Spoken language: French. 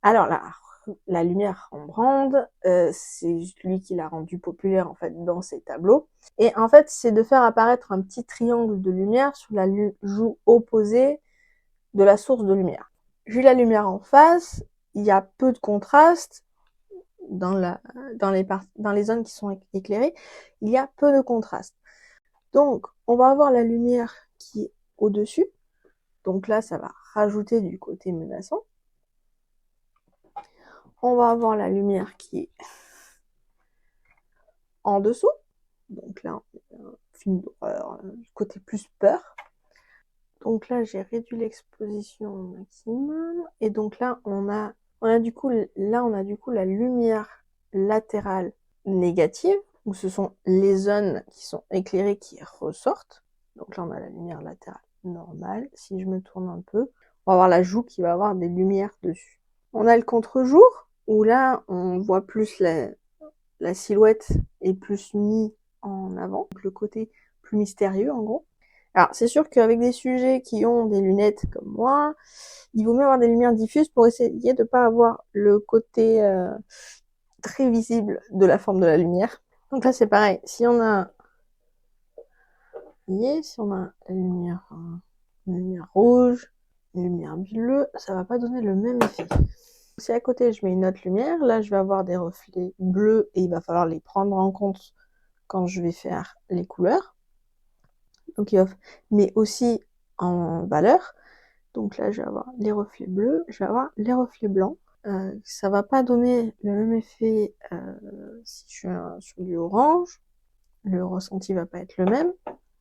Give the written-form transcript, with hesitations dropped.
Alors la lumière Rembrandt, c'est lui qui l'a rendu populaire en fait dans ses tableaux. Et en fait, c'est de faire apparaître un petit triangle de lumière sur la joue opposée de la source de lumière. Vu la lumière en face, il y a peu de contraste dans les zones qui sont éclairées, il y a peu de contraste. Donc, on va avoir la lumière qui est au-dessus. Donc là, ça va rajouter du côté menaçant. On va avoir la lumière qui est en dessous. Donc là, un film d'horreur, côté plus peur. Donc là, j'ai réduit l'exposition au maximum. Et donc là, on a du coup la lumière latérale négative, où ce sont les zones qui sont éclairées qui ressortent. Donc là, on a la lumière latérale normale. Si je me tourne un peu, on va avoir la joue qui va avoir des lumières dessus. On a le contre-jour, où là, on voit plus la silhouette est plus mise en avant, donc le côté plus mystérieux en gros. Alors c'est sûr qu'avec des sujets qui ont des lunettes comme moi, il vaut mieux avoir des lumières diffuses pour essayer de ne pas avoir le côté très visible de la forme de la lumière. Donc là c'est pareil, si on a une lumière rouge, une lumière bleue, ça va pas donner le même effet. Si à côté je mets une autre lumière, là je vais avoir des reflets bleus et il va falloir les prendre en compte quand je vais faire les couleurs. Donc mais aussi en valeur. Donc là je vais avoir les reflets bleus, je vais avoir les reflets blancs. Ça va pas donner le même effet si je suis sur du orange. Le ressenti va pas être le même.